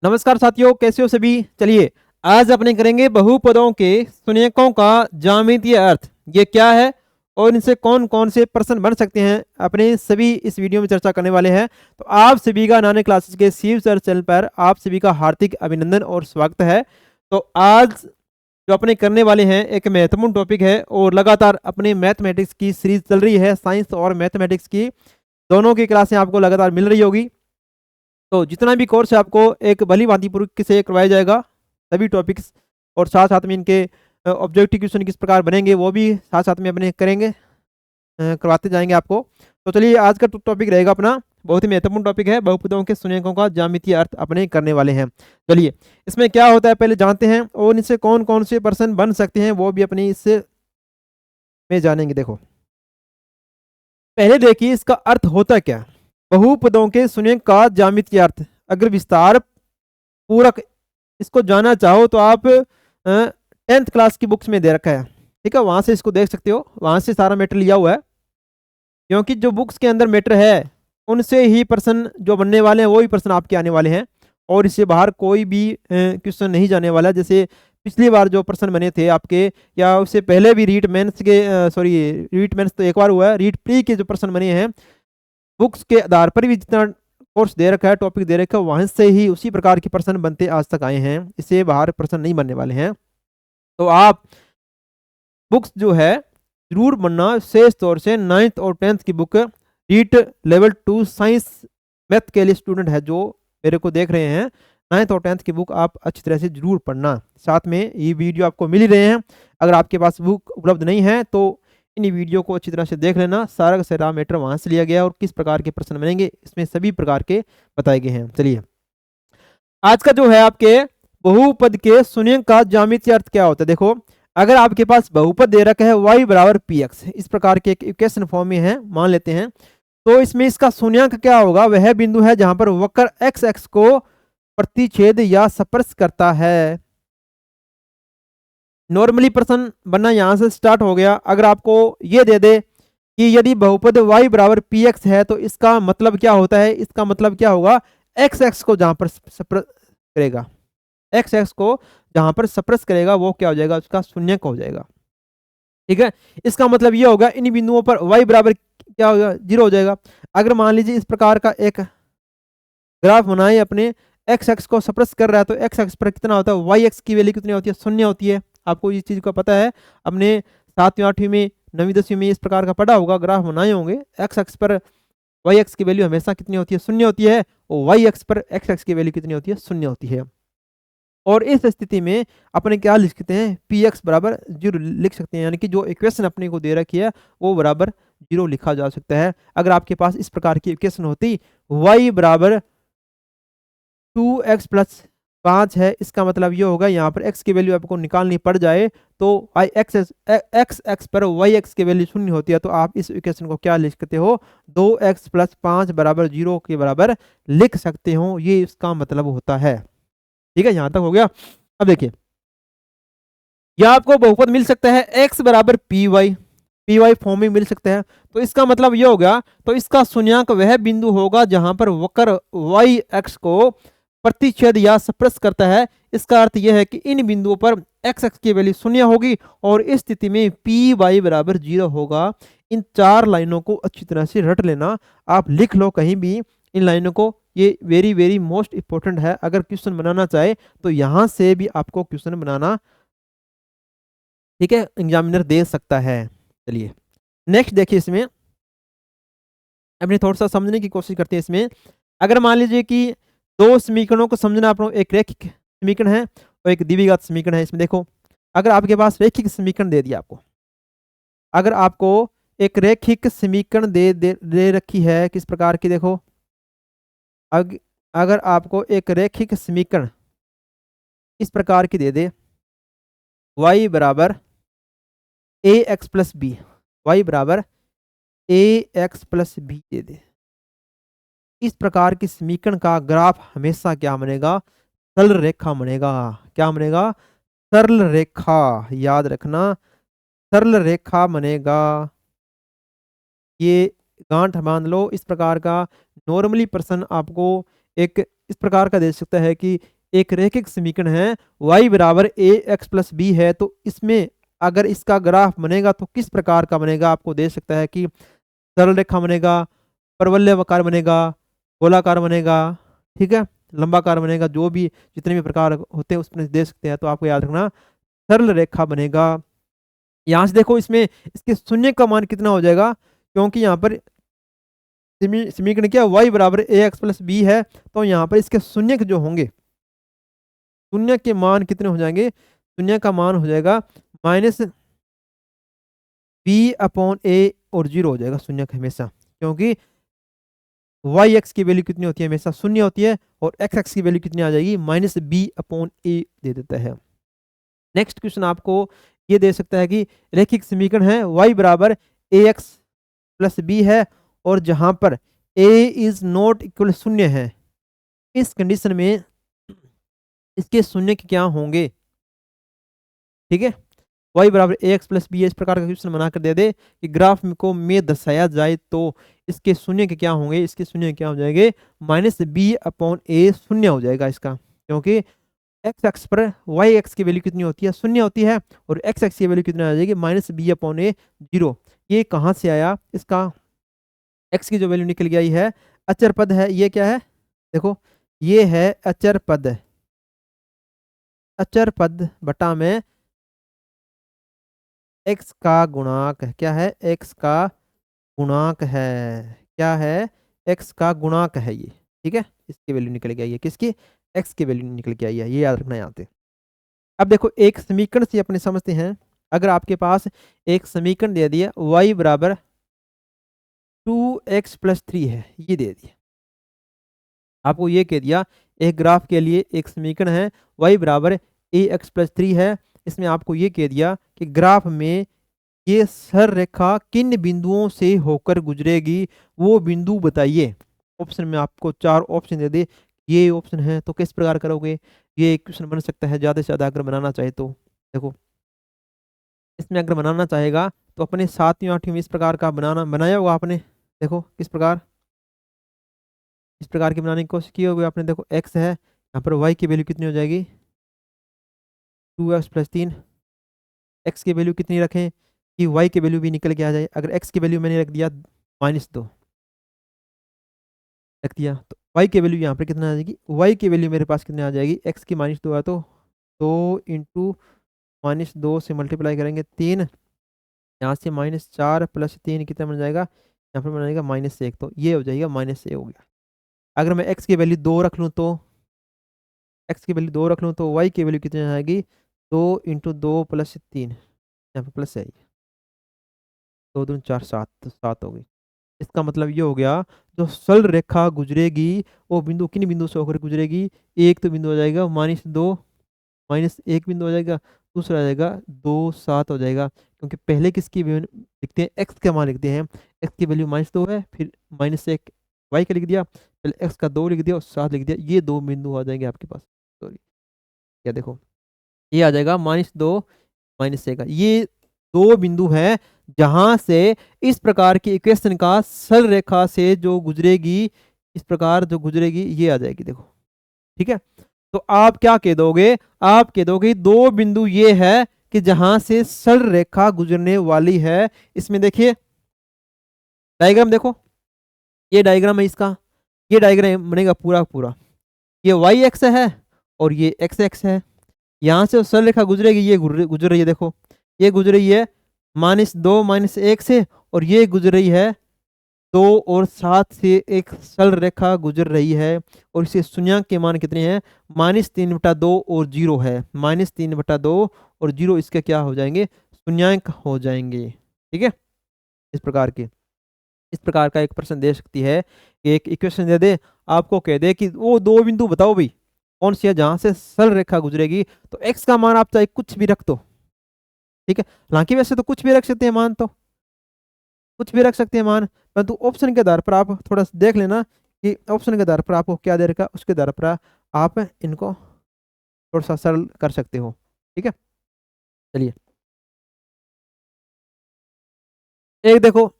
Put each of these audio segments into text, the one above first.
नमस्कार साथियों, कैसे हो सभी। चलिए आज अपने करेंगे बहुपदों के शून्यकों का ज्यामितीय अर्थ ये क्या है और इनसे कौन कौन से प्रश्न बन सकते हैं अपने सभी इस वीडियो में चर्चा करने वाले हैं। तो आप सभी का नाने क्लासेस के शिव सर चैनल पर आप सभी का हार्दिक अभिनंदन और स्वागत है। तो आज जो अपने करने वाले हैं एक महत्वपूर्ण टॉपिक है और लगातार अपने मैथमेटिक्स की सीरीज चल रही है। साइंस और मैथमेटिक्स की दोनों की क्लासें आपको लगातार मिल रही होगी। तो जितना भी कोर्स है आपको एक भली भांति पूर्वक से करवाया जाएगा सभी टॉपिक्स, और साथ साथ में इनके ऑब्जेक्टिव क्वेश्चन किस प्रकार बनेंगे वो भी साथ साथ में अपने करेंगे, करवाते जाएंगे आपको। तो चलिए आज का टॉपिक रहेगा अपना बहुत ही महत्वपूर्ण टॉपिक है, बहुपदों के शून्यकों का ज्यामितीय अर्थ अपने करने वाले हैं। चलिए इसमें क्या होता है पहले जानते हैं और इनसे कौन कौन से प्रश्न बन सकते हैं वो भी अपनी इससे में जानेंगे। देखो पहले देखिए इसका अर्थ होता क्या। बहुपदों के शून्यक का ज्यामितीय अर्थ, अगर विस्तार पूरक इसको जानना चाहो तो आप 10th क्लास की बुक्स में दे रखा है, ठीक है, वहां से इसको देख सकते हो, वहां से सारा मैटर लिया हुआ है। क्योंकि जो बुक्स के अंदर मैटर है उनसे ही प्रश्न जो बनने वाले हैं वही प्रश्न आपके आने वाले हैं, और इससे बाहर कोई भी क्वेश्चन नहीं जाने वाला। जैसे पिछली बार जो प्रश्न बने थे आपके, या उससे पहले भी रीट मेंस के, सॉरी रीट मेंस तो एक बार हुआ है, रीट प्री के जो प्रश्न बने हैं बुक्स के आधार पर भी जितना कोर्स दे रखा है, टॉपिक दे रखा है, वहां से ही उसी प्रकार के प्रश्न बनते आज तक आए हैं, इससे बाहर प्रश्न नहीं बनने वाले हैं। तो आप बुक्स जो है जरूर बनना, विशेष तौर से 9th और 10th की book, REET level 2 science math के लिए स्टूडेंट है जो मेरे को देख रहे हैं, 9th और 10th की बुक आप अच्छी तरह से जरूर पढ़ना। साथ में ये वीडियो आपको मिल ही रहे हैं, अगर आपके पास बुक उपलब्ध नहीं है तो इन वीडियो को अच्छी तरह से देख लेना। सारा का सारा मैटर वहां से लिया गया और किस प्रकार के प्रश्न बनेंगे इसमें सभी प्रकार के बताए गए हैं। चलिए आज का जो है आपके बहुपद के शून्यक का ज्यामितीय अर्थ क्या होता है। देखो अगर आपके पास बहुपद दे रखा है y बराबर पी एक्स, इस प्रकार के एक इक्वेशन फॉर्म में है मान लेते हैं, तो इसमें इसका शून्यक क्या होगा, वह बिंदु है जहां पर वक्र एक्स एक्स को प्रतिच्छेद या स्पर्श करता है। नॉर्मली प्रश्न बनना यहां से स्टार्ट हो गया। अगर आपको ये दे दे कि यदि बहुपद y बराबर पी एक्स है तो इसका मतलब क्या होता है, इसका मतलब क्या होगा, एक्स एक्स को जहां पर करेगा, एक्स एक्स को जहां पर स्पर्श करेगा वो क्या हो जाएगा, उसका शून्यक हो जाएगा। ठीक है, इसका मतलब ये होगा इन बिंदुओं पर y बराबर क्या होगा, 0 हो जाएगा। अगर मान लीजिए इस प्रकार का एक ग्राफ बनाए अपने, एक्स एक्स को स्पर्श कर रहा है तो एक्स एक्स पर कितना होता है, वाई एक्स की वैल्यू कितनी होती है, 0 होती है। आपको इस चीज का पता है, अपने 7वीं 8वीं में 9वीं 10वीं में इस प्रकार का पढ़ा होगा, ग्राफ बनाए होंगे। एक्स एक्स पर वाई एक्स की वैल्यू हमेशा कितनी होती है, 0 होती है, और वाई एक्स पर एक्स एक्स की वैल्यू कितनी होती है, 0 होती है। और इस स्थिति में अपने क्या लिख सकते हैं, पी एक्स बराबर 0 लिख सकते हैं, यानी कि जो इक्वेशन अपने को दे रखी है वो बराबर 0 लिखा जा सकता है। अगर आपके पास इस प्रकार की इक्वेशन होती, y बराबर 2x प्लस 5 है, इसका मतलब ये होगा यहाँ पर x की वैल्यू आपको निकालनी पड़ जाए तो एक्स एक्स पर वाई एक्स की वैल्यू 0 होती है, तो आप इस इक्वेशन को क्या लिख सकते हो, 2x प्लस 5 बराबर 0 के बराबर लिख सकते हो, ये इसका मतलब होता है। ठीक है, यहां तक हो गया। अब देखिए यह आपको बहुपद मिल सकता है x बराबर पी वाई फॉर्म में मिल सकता है, तो इसका मतलब ये होगा, तो इसका शून्यक वह बिंदु होगा जहां पर वक्र वाई एक्स को प्रतिच्छेद या स्पर्श करता है। इसका अर्थ यह है कि इन बिंदुओं पर एक्स एक्स की वैल्यू 0 होगी और इस स्थिति में पी वाई बराबर 0 होगा। इन 4 लाइनों को अच्छी तरह से रट लेना, आप लिख लो कहीं भी इन लाइनों को, ये वेरी वेरी मोस्ट इंपॉर्टेंट है। अगर क्वेश्चन बनाना चाहे तो यहां से भी आपको क्वेश्चन बनाना, ठीक है, एग्जामिनर दे सकता है। चलिए नेक्स्ट देखिए, इसमें अपने थोड़ा सा समझने की कोशिश करते हैं। इसमें अगर मान लीजिए कि दो समीकरणों को समझना, आप एक रैखिक समीकरण है और एक द्विघात समीकरण है। इसमें देखो अगर आपके पास रैखिक समीकरण दे दिया आपको, अगर आपको एक रैखिक समीकरण दे रखी है किस प्रकार की, देखो अगर आपको एक रैखिक समीकरण इस प्रकार की दे दे, y बराबर a x plus b, Y बराबर ए एक्स प्लस बी दे दे, इस प्रकार की समीकरण का ग्राफ हमेशा क्या बनेगा, सरल रेखा बनेगा। क्या बनेगा, सरल रेखा, याद रखना सरल रेखा बनेगा। ये गांठ बांध लो, इस प्रकार का नॉर्मली प्रश्न आपको एक इस प्रकार का दे सकता है कि एक रैखिक समीकरण है y बराबर ए एक्स प्लस बी है, तो इसमें अगर इसका ग्राफ बनेगा तो किस प्रकार का बनेगा, आपको दे सकता है कि सरल रेखा बनेगा, परवलयाकार बनेगा, गोलाकार बनेगा, ठीक है, लंबाकार बनेगा, जो भी जितने भी प्रकार होते हैं उसमें दे सकते हैं। तो आपको याद रखना सरल रेखा बनेगा। यहाँ से देखो इसमें इसके शून्य का मान कितना हो जाएगा, क्योंकि यहाँ पर समीकरण क्या y बराबर ए एक्स प्लस बी है, तो यहाँ पर इसके शून्य जो होंगे, शून्य के मान कितने हो जाएंगे, शून्य का मान हो जाएगा माइनस बी अपॉन ए और जीरो हो जाएगा शून्य का हमेशा, क्योंकि वाई एक्स की वैल्यू कितनी होती है, हमेशा शून्य होती है, और एक्स एक्स की वैल्यू कितनी आ जाएगी, माइनस बी अपॉन ए दे देता है। नेक्स्ट क्वेश्चन आपको ये दे सकता है कि रैखिक समीकरण है y बराबर ए एक्स प्लस बी है, और जहां पर a इज नॉट इक्वल शून्य है, इस कंडीशन में इसके शून्य के क्या होंगे, ठीक है। y बराबर ए एक्स प्लस बी इस प्रकार का क्वेश्चन बनाकर दे दे कि ग्राफ को में दर्शाया जाए तो इसके शून्य के क्या होंगे, इसके शून्य क्या हो जाएंगे, माइनस बी अपॉन ए शून्य हो जाएगा इसका, क्योंकि एक्स एक्स पर वाई एक्स की वैल्यू कितनी होती है, शून्य होती है, और एक्स एक्स की वैल्यू कितनी आ जाएगी, माइनस बी अपॉन ए जीरो। ये कहाँ से आया, इसका एक्स की जो वैल्यू निकल गई है, अचर पद है, ये क्या है, देखो ये है अचर पद, अचर पद बटा में एक्स का गुणांक है, क्या है, एक्स का गुणांक है, क्या है, एक्स का गुणांक है ये, ठीक है, इसकी वैल्यू निकल के आई है, किसकी, एक्स की वैल्यू निकल के आई है, ये याद रखना यहाँ पे। अब देखो एक समीकरण से अपने समझते हैं, अगर आपके पास एक समीकरण दे दिया y बराबर 2x प्लस 3 है, ये दे दिया, आपको ये कह दिया एक ग्राफ के लिए एक समीकरण है y बराबर ए एक्स प्लस 3 है, इसमें आपको ये कह दिया कि ग्राफ में ये सर रेखा किन बिंदुओं से होकर गुजरेगी, वो बिंदु बताइए। ऑप्शन में आपको 4 ऑप्शन दे दे, ये ऑप्शन है, तो किस प्रकार करोगे, ये एक क्वेश्चन बन सकता है ज़्यादा से ज़्यादा अगर बनाना चाहे तो। देखो इसमें अगर बनाना चाहेगा तो अपने 7वीं 8वीं में इस प्रकार का बनाया होगा आपने, देखो किस प्रकार, इस प्रकार की बनाने की कोशिश की होगी आपने। देखो एक्स है, यहाँ पर वाई की वैल्यू कितनी हो जाएगी, 2x प्लस 3, एक्स की वैल्यू कितनी रखें कि y की वैल्यू भी निकल के आ जाए, अगर x की वैल्यू मैंने रख दिया -2 रख दिया, तो y की वैल्यू यहाँ पर कितना आ जाएगी, y की वैल्यू मेरे पास कितनी आ जाएगी, x की -2 है तो 2 इंटू -2 से मल्टीप्लाई करेंगे 3, यहाँ से -4 प्लस 3 कितना बन जाएगा, यहाँ पर बन जाएगा -1, तो ये हो जाएगा -1 हो गया। अगर मैं x की वैल्यू 2 रख लूँ तो x की वैल्यू 2 रख लूँ तो y की वैल्यू कितनी आ जाएगी, 2 इंटू 2 प्लस 3, यहाँ पर प्लस है, 2 दूनी 4 7, तो 7 हो गई। इसका मतलब ये हो गया जो सरल रेखा गुजरेगी वो बिंदु किन बिंदु से होकर गुजरेगी, एक तो बिंदु हो जाएगा -2, -1 बिंदु हो जाएगा, दूसरा आ जाएगा 2 7 हो जाएगा, क्योंकि पहले किसकी लिखते हैं, एक्स का मान लिखते हैं, एक्स की वैल्यू -2 है, फिर -1 वाई का लिख दिया, पहले एक्स का 2 लिख दिया और 7 लिख दिया, ये 2 बिंदु आ जाएंगे आपके पास। सॉरी, क्या देखो ये आ जाएगा -2 -1, ये 2 बिंदु है जहां से इस प्रकार की इक्वेशन का सरल रेखा से जो गुजरेगी, इस प्रकार जो गुजरेगी ये आ जाएगी, देखो ठीक है। तो आप क्या कह दोगे, आप कह दोगे 2 बिंदु ये है कि जहां से सरल रेखा गुजरने वाली है। इसमें देखिए डायग्राम देखो, ये डायग्राम है इसका, ये डायग्राम बनेगा पूरा पूरा, ये वाई एक्स है और ये एक्स एक्स है, यहाँ से सरल रेखा गुजरेगी, ये गुजर रही है, देखो ये गुजर रही है -2 -1 से, और ये गुजर रही है 2 और 7 से, एक सरल रेखा गुजर रही है, और इसे शून्याङ्क के मान कितने हैं, -3/2 और 0 है, -3/2 और 0 इसके क्या हो जाएंगे, शून्याङ्क हो जाएंगे, ठीक है। इस प्रकार का एक प्रश्न दे सकती है, एक इक्वेशन दे दे, आपको कह दे कि वो 2 बिंदु बताओ भाई कौन सी है जहां से सरल रेखा गुजरेगी, तो एक्स का मान आप चाहे कुछ भी रख दो, ठीक है, हालांकि वैसे तो कुछ भी रख सकते हैं मान, तो कुछ भी रख सकते हैं मान, परंतु ऑप्शन के आधार पर आप थोड़ा सा देख लेना कि ऑप्शन के आधार पर आपको क्या दे रखा, उसके आधार पर आप इनको थोड़ा सा सरल कर सकते हो, ठीक है। चलिए एक देखो,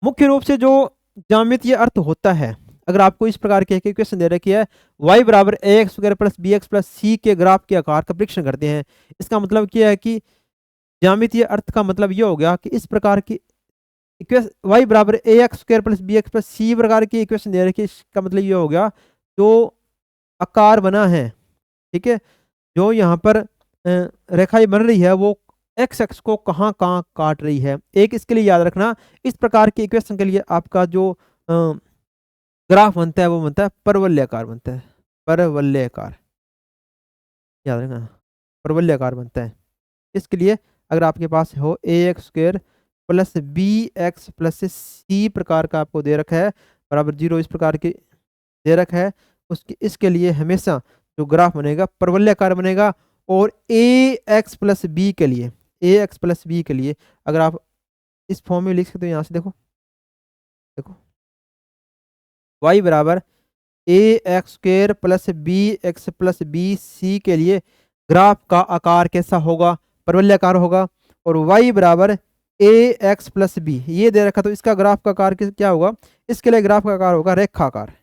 मुख्य रूप से जो ज्यामितीय अर्थ होता है, अगर आपको इस प्रकार के इक्वेशन दे रखी है y बराबर a x square plus b x plus c के ग्राफ के आकार का परीक्षण करते हैं, इसका मतलब क्या है कि ज्यामितीय अर्थ का मतलब ये हो गया कि इस प्रकार की इक्वेशन y बराबर a x square plus b x plus c प्रकार की इक्वेशन दे रखी है, इसका मतलब ये हो गया जो आकार बना है, ठीक है, जो यहाँ पर रेखाएं बन रही है वो एक्स एक्स को कहाँ कहाँ काट रही है। एक इसके लिए याद रखना, इस प्रकार की इक्वेशन के लिए आपका जो ग्राफ बनता है वो बनता है परवलयाकार बनता है, परवलयाकार, याद रखना, परवलयाकार बनता है। इसके लिए अगर आपके पास हो a x square plus b x plus c प्रकार का आपको दे रखा है बराबर 0 इस प्रकार की दे रखा है, उसके इसके लिए हमेशा जो ग्राफ बनेगा परवलयाकार बनेगा। और ए एक्स प्लस बी के लिए, ए एक्स प्लस बी के लिए अगर आप इस फॉर्म में लिख सकते हो, यहाँ से देखो, देखो y बराबर a x square plus b x plus b c के लिए ग्राफ का आकार कैसा होगा, परवलयाकार होगा। और y बराबर ए एक्स प्लस बी ये दे रखा, तो इसका ग्राफ का आकार क्या होगा, इसके लिए ग्राफ का आकार होगा रेखाकार,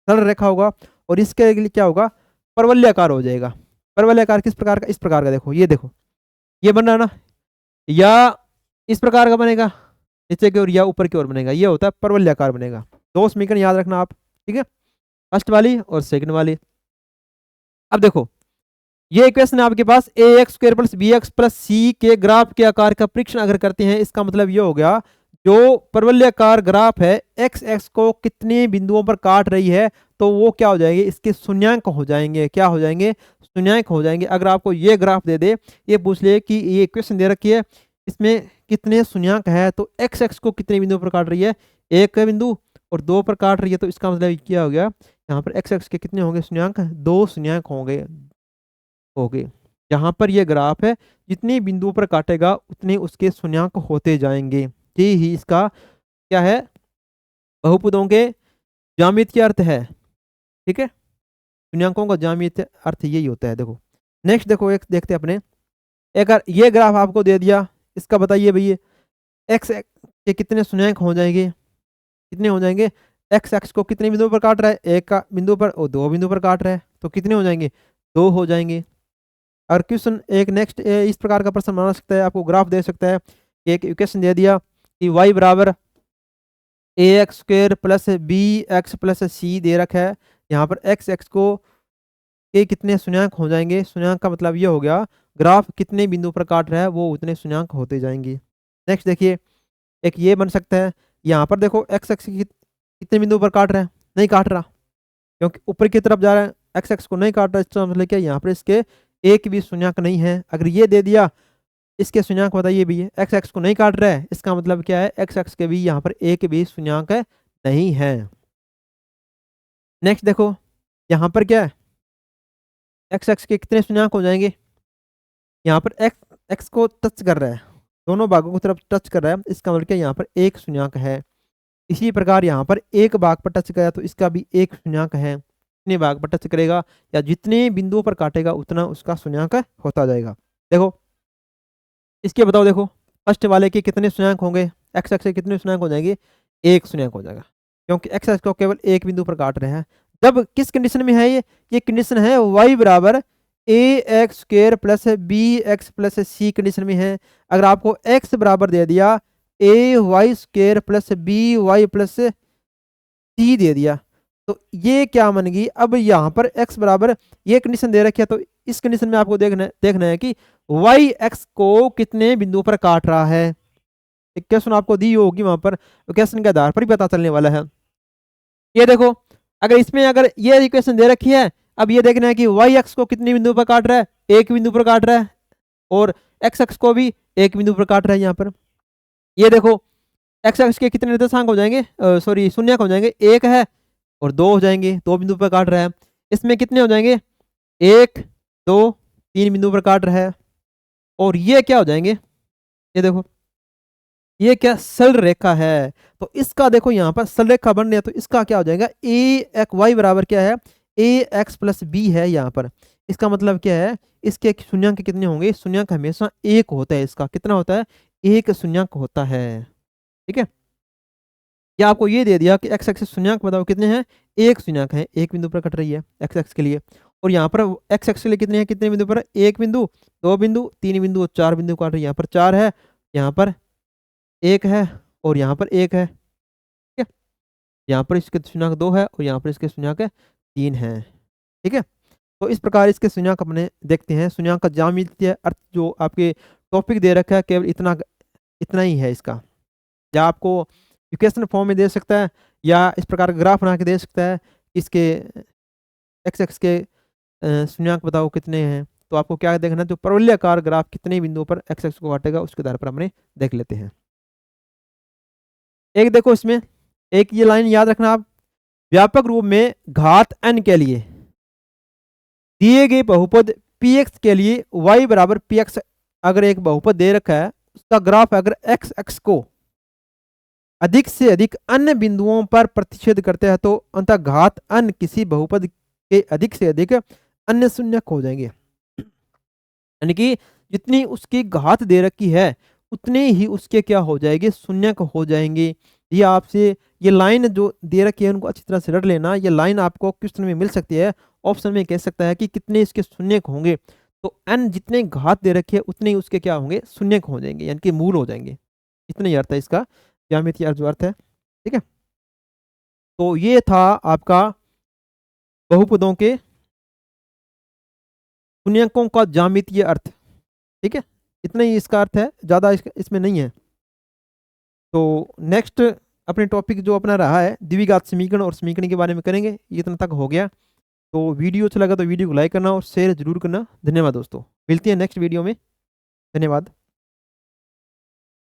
सरल रेखा होगा। और इसके लिए क्या होगा, परवलयाकार हो जाएगा। परवलयाकार किस प्रकार का, इस प्रकार का, देखो ये देखो ये बन रहा है ना, या इस प्रकार का बनेगा नीचे की ओर या ऊपर की ओर बनेगा, ये होता है परवलयाकार बनेगा। दो समीकरण याद रखना आप, ठीक है, फर्स्ट वाली और सेकंड वाली। अब देखो ये इक्वेशन है आपके पास a x square plus b x plus c के ग्राफ के आकार का परीक्षण अगर करते हैं, इसका मतलब ये हो गया जो परवलयाकार ग्राफ है एक्स एक्स को कितने बिंदुओं पर काट रही है, तो वो क्या हो जाएंगे, इसके शून्यांक हो जाएंगे, क्या हो जाएंगे, शून्यांक हो जाएंगे। अगर आपको ये ग्राफ दे दे, ये पूछ ले कि ये इक्वेशन दे रखी है इसमें कितने शून्यांक है, तो एक्स एक्स को कितने बिंदुओं पर काट रही है, एक बिंदु और दो पर काट रही है, तो इसका मतलब क्या हो गया, यहाँ पर एक्स एक्स के कितने होंगे शून्यांक, दो शून्यांक होंगे। जहां पर ये ग्राफ है जितने बिंदुओं पर काटेगा उतने उसके शून्यांक होते जाएंगे। ये ही इसका क्या है, बहुपदों के ज्यामितीय अर्थ है, ठीक है, शून्यांकों का ज्यामितीय अर्थ यही होता है। देखो नेक्स्ट देखो, एक देखते हैं अपने, अगर ये ग्राफ आपको दे दिया, इसका बताइए भैया एक्स के कितने शून्यांक हो जाएंगे, कितने हो जाएंगे, एक्स एक्स को कितने बिंदुओं पर काट रहा है, एक का बिंदु पर और दो बिंदु पर काट रहा है, तो कितने हो जाएंगे, दो हो जाएंगे। और क्वेश्चन एक नेक्स्ट इस प्रकार का प्रश्न बना सकता है, आपको ग्राफ दे सकता है, एक इक्वेशन दे दिया कि y बराबर a x square plus b x plus c दे रखा है, यहाँ पर एक्स एक्स को के कितने शून्यांक हो जाएंगे, शून्यांक का मतलब ये हो गया ग्राफ कितने बिंदु पर काट रहा है वो उतने शून्यांक होते जाएंगे। नेक्स्ट देखिए, एक ये बन सकता है, यहाँ पर देखो एक्स एक्स कितने बिंदु पर काट रहा है, नहीं काट रहा, क्योंकि ऊपर की तरफ जा रहा है, एक्स एक्स को नहीं काट रहा, इसका मतलब क्या, यहाँ पर इसके एक भी शून्यांक नहीं है। अगर ये दे दिया इसके शून्यांक बताइए भी, एक्स एक्स को नहीं काट रहा है, इसका मतलब क्या है, एक्स एक्स के भी यहाँ पर एक भी शून्यांक नहीं है। नेक्स्ट देखो यहाँ पर क्या है, एक्स एक्स के कितने शून्यांक हो जाएंगे, यहाँ पर एक्स एक्स को टच कर रहा है, दोनों भागों की तरफ टच कर रहा है, इसका मतलब क्या, यहाँ पर एक शून्यांक है। इसी प्रकार यहाँ पर एक भाग पर टच करा तो इसका भी एक शून्यांक है, जितने भाग पर टच करेगा या जितने बिंदुओं पर काटेगा उतना उसका शून्यांक होता जाएगा। देखो इसके बताओ, देखो फर्स्ट वाले के कितने शून्यांक होंगे, एक्स एक्स के कितने शून्यांक हो जाएंगे, एक शून्यांक हो जाएगा, क्योंकि एक्स एक्स को केवल एक बिंदु पर काट रहे हैं। जब किस कंडीशन में है ये कंडीशन है y बराबर a x square plus b x plus c condition में है। अगर आपको x बराबर दे दिया a y square plus b y plus c दे दिया, तो ये क्या बन गई, अब यहाँ पर x बराबर ये कंडीशन दे रखी है, तो इस कंडीशन में आपको देखना है कि y x को कितने बिंदुओं पर काट रहा है। एक क्वेश्चन आपको दी होगी वहां पर, क्वेश्चन के आधार पर ही पता चलने वाला है। ये देखो अगर इसमें अगर ये इक्वेशन दे रखी है, अब ये देखना है कि y x को कितने बिंदु पर काट रहा है, एक बिंदु पर काट रहा है, और x x को भी एक बिंदु पर काट रहा है। यहाँ पर ये देखो x x के कितने निर्देशांक हो जाएंगे, सॉरी शून्यक हो जाएंगे, एक है और दो हो जाएंगे, दो बिंदु पर काट रहा है। इसमें कितने हो जाएंगे, एक दो तीन बिंदु पर काट रहा है। और ये क्या हो जाएंगे, ये देखो ये क्या सरल रेखा है, तो इसका देखो यहाँ पर सरल रेखा बन रही है, तो इसका क्या हो जाएगा, ए एक्स वाई बराबर क्या है, ए एक्स प्लस बी है यहाँ पर। इसका मतलब क्या है, इसके शून्यांक कितने होंगे, शून्यांक हमेशा एक होता है, इसका कितना होता है, एक शून्यांक होता है, ठीक है। या आपको ये दे दिया कि एक्स एक्सिस शून्यक बताओ कितने हैं, एक शून्यक है, एक बिंदु पर कट रही है एक्स एक्स के लिए, और यहाँ पर एक्स एक्स के लिए कितने हैं, कितने बिंदु पर, एक बिंदु, दो बिंदु, तीन बिंदु और चार बिंदु काट रही है। यहाँ पर चार है, यहाँ पर एक है और यहाँ पर एक है, ठीक है। यहाँ पर इसके शून्यक दो है और यहाँ पर इसके शून्यक तीन है, ठीक है। तो इस प्रकार इसके शून्यक अपने देखते हैं। शून्यक का ज्यामितीय अर्थ जो आपके टॉपिक दे रखा है केवल इतना इतना ही है इसका, या आपको इक्वेशन फॉर्म में दे सकता है या इस प्रकार ग्राफ बना के दे सकता है। इसके एक्स एक्स के शून्यक बताओ कितने हैं, तो आपको क्या देखना है, जो परवलयाकार ग्राफ कितने बिंदुओं पर एक्स एक्स को काटेगा उसके आधार पर हमने देख लेते हैं। एक देखो इसमें, एक ये लाइन याद रखना आप, व्यापक रूप में घात n के लिए दिए गए बहुपद px के लिए y बराबर px, अगर एक बहुपद दे रखा है उसका ग्राफ अगर x x को अधिक से अधिक अन्य बिंदुओं पर प्रतिच्छेद करते हैं तो अंततः घात n किसी बहुपद के अधिक से अधिक अन्य शून्यक हो जाएंगे। यानी कि जितनी उसकी घात दे रखी है उतने ही उसके क्या हो जाएंगे, शून्यक हो जाएंगे। ये आपसे ये लाइन जो दे रखी है उनको अच्छी तरह से रट लेना। ये लाइन आपको क्वेश्चन में मिल सकती है, ऑप्शन में कह सकता है कि कितने इसके शून्यक होंगे, तो n जितने घात दे रखी है उतने ही उसके क्या होंगे, शून्यक हो जाएंगे, यानी कि मूल हो जाएंगे। इतना ही अर्थ है इसका, ज्यामितीय अर्थ जो अर्थ है, ठीक है। तो ये था आपका बहुपदों के शून्यकों का ज्यामितीय अर्थ, ठीक है। इतना ही इसका अर्थ है, ज़्यादा इसमें नहीं है। तो नेक्स्ट अपने टॉपिक जो अपना रहा है द्विघात समीकरण और समीकरण के बारे में करेंगे। ये इतना तक हो गया। तो वीडियो अच्छा लगा तो वीडियो को लाइक करना और शेयर जरूर करना। धन्यवाद दोस्तों, मिलते हैं नेक्स्ट वीडियो में। धन्यवाद।